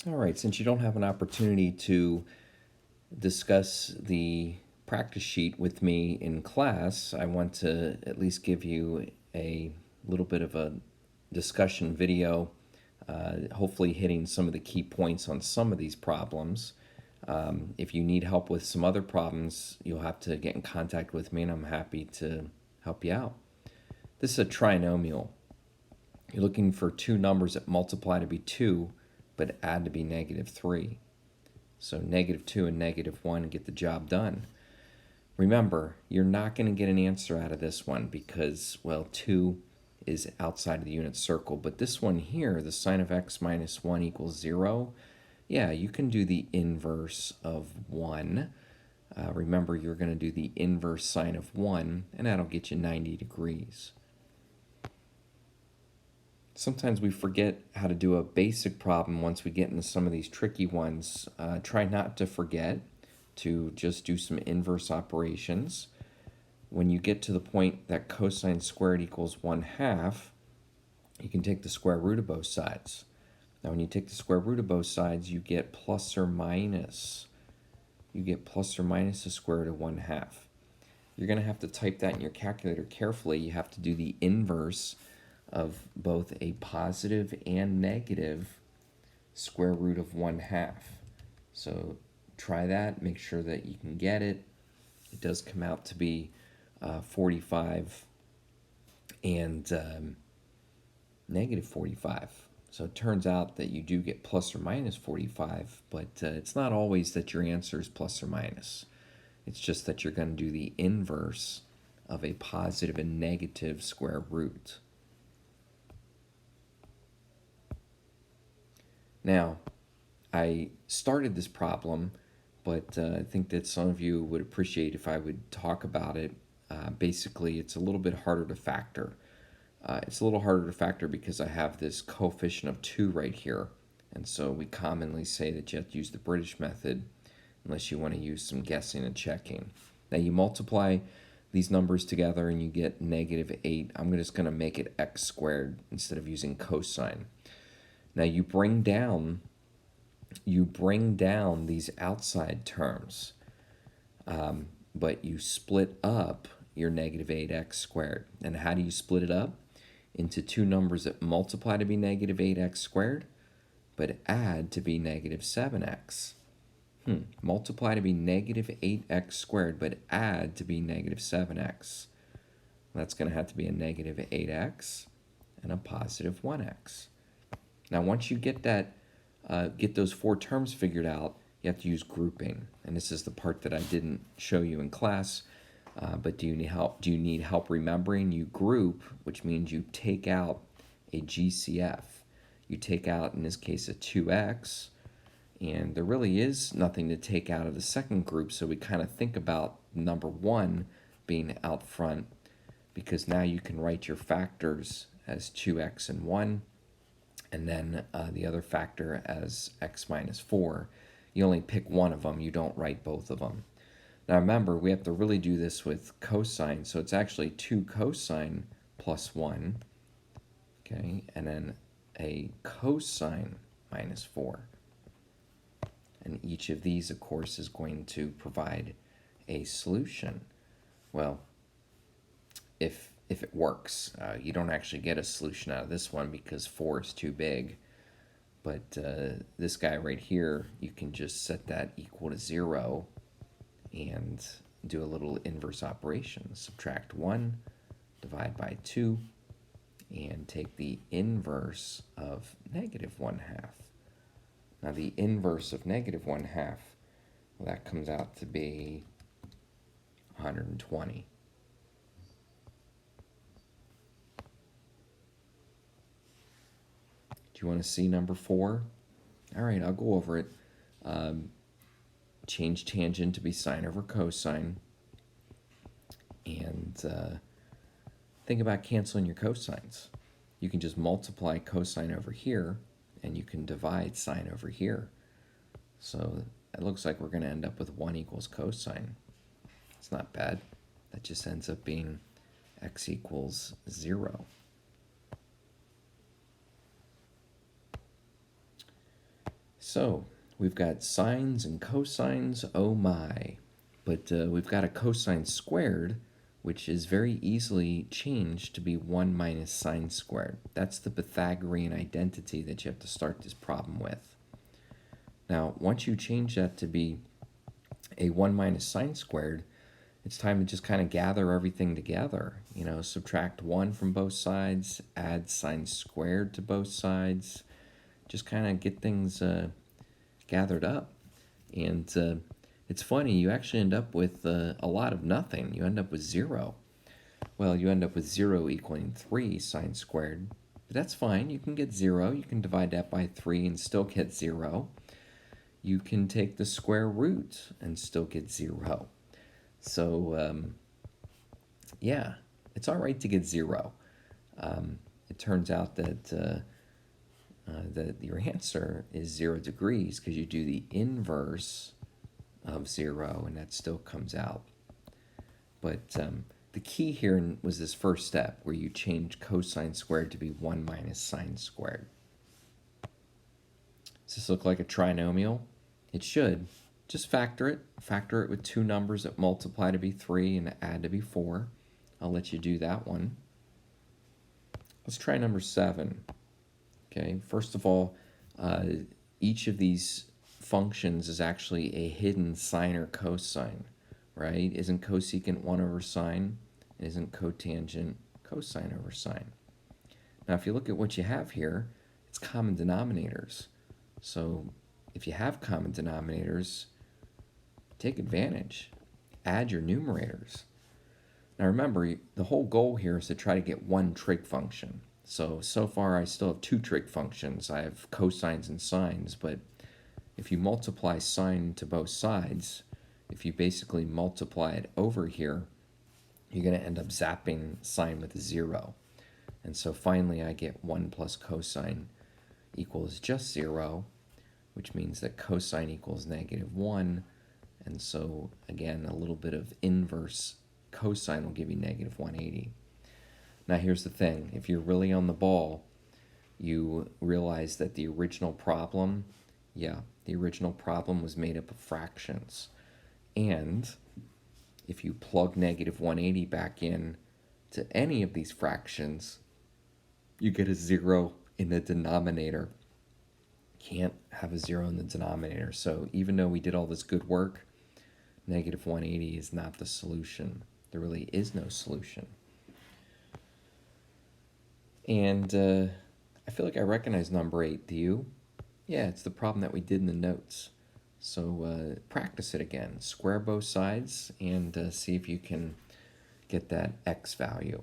All right, since you don't have an opportunity to discuss the practice sheet with me in class, I want to at least give you a little bit of a discussion video, hopefully hitting some of the key points on some of these problems. If you need help with some other problems, you'll have to get in contact with me and I'm happy to help you out. This is a trinomial. You're looking for two numbers that multiply to be 2 but add to be -3. So -2 and -1 get the job done. Remember, you're not going to get an answer out of this one because, well, 2 is outside of the unit circle. But this one here, the sine of x minus 1 equals 0, yeah, you can do the inverse of 1. Remember, you're going to do the inverse sine of 1, and that'll get you 90 degrees. Sometimes we forget how to do a basic problem once we get into some of these tricky ones. Try not to forget to just do some inverse operations. When you get to the point that cosine squared equals 1/2, you can take the square root of both sides. Now when you take the square root of both sides, you get plus or minus. You get plus or minus the square root of 1/2. You're going to have to type that in your calculator carefully. You have to do the inverse of both a positive and negative square root of 1/2. So try that, make sure that you can get it. It does come out to be 45 and -45. So it turns out that you do get plus or minus 45, but it's not always that your answer is plus or minus. It's just that you're going to do the inverse of a positive and negative square root. Now, I started this problem, but I think that some of you would appreciate if I would talk about it. Basically, it's a little bit harder to factor. It's a little harder to factor because I have this coefficient of 2 right here. And so we commonly say that you have to use the British method unless you want to use some guessing and checking. Now you multiply these numbers together and you get -8. I'm just going to make it x squared instead of using cosine. Now you bring down these outside terms, but you split up your -8x squared. And how do you split it up? Into two numbers that multiply to be -8x squared, but add to be -7x. Multiply to be -8x squared, but add to be -7x. That's going to have to be a -8x and a positive 1x. Now, once you get that, get those four terms figured out, you have to use grouping. And this is the part that I didn't show you in class. But do you need help? Do you need help remembering? You group, which means you take out a GCF. You take out, in this case, a 2x. And there really is nothing to take out of the second group, so we kind of think about number 1 being out front, because now you can write your factors as 2x and 1, and then the other factor as x minus 4. You only pick one of them, you don't write both of them. Now remember, we have to really do this with cosine, so it's actually 2 cosine plus 1, okay, and then a cosine minus 4. And each of these, of course, is going to provide a solution. Well, if it works, you don't actually get a solution out of this one because 4 is too big. But this guy right here, you can just set that equal to 0 and do a little inverse operation. Subtract 1, divide by 2, and take the inverse of -1/2. Now the inverse of -1/2, well, that comes out to be 120. Do you want to see number 4? All right, I'll go over it. Change tangent to be sine over cosine. And think about canceling your cosines. You can just multiply cosine over here, and you can divide sine over here. So it looks like we're going to end up with 1 equals cosine. It's not bad. That just ends up being x equals 0. So we've got sines and cosines, oh my. But we've got a cosine squared, which is very easily changed to be 1 minus sine squared. That's the Pythagorean identity that you have to start this problem with. Now, once you change that to be a 1 minus sine squared, it's time to just kind of gather everything together. You know, subtract 1 from both sides, add sine squared to both sides, just kind of get things gathered up. And it's funny, you actually end up with a lot of nothing. You end up with 0. Well, you end up with 0 equaling 3 sine squared. But that's fine. You can get 0. You can divide that by 3 and still get 0. You can take the square root and still get 0. So, yeah, it's all right to get 0. It turns out that your answer is 0 degrees because you do the inverse of 0, and that still comes out. But the key here was this first step where you change cosine squared to be 1 minus sine squared. Does this look like a trinomial? It should. Just factor it. Factor it with two numbers that multiply to be 3 and add to be 4. I'll let you do that one. Let's try number 7. Okay, first of all, each of these functions is actually a hidden sine or cosine, right? Isn't cosecant 1 over sine? And isn't cotangent cosine over sine? Now, if you look at what you have here, it's common denominators. So if you have common denominators, take advantage. Add your numerators. Now remember, the whole goal here is to try to get one trig function. So far I still have two trig functions. I have cosines and sines, but if you multiply sine to both sides, if you basically multiply it over here, you're going to end up zapping sine with a 0. And so finally I get 1 plus cosine equals just 0, which means that cosine equals -1. And so again, a little bit of inverse cosine will give you -180. Now here's the thing, if you're really on the ball, you realize that the original problem, the original problem was made up of fractions. And if you plug -180 back in to any of these fractions, you get a 0 in the denominator. Can't have a 0 in the denominator. So even though we did all this good work, -180 is not the solution. There really is no solution. And I feel like I recognize number 8. Do you? Yeah, it's the problem that we did in the notes. So practice it again. Square both sides and see if you can get that x value.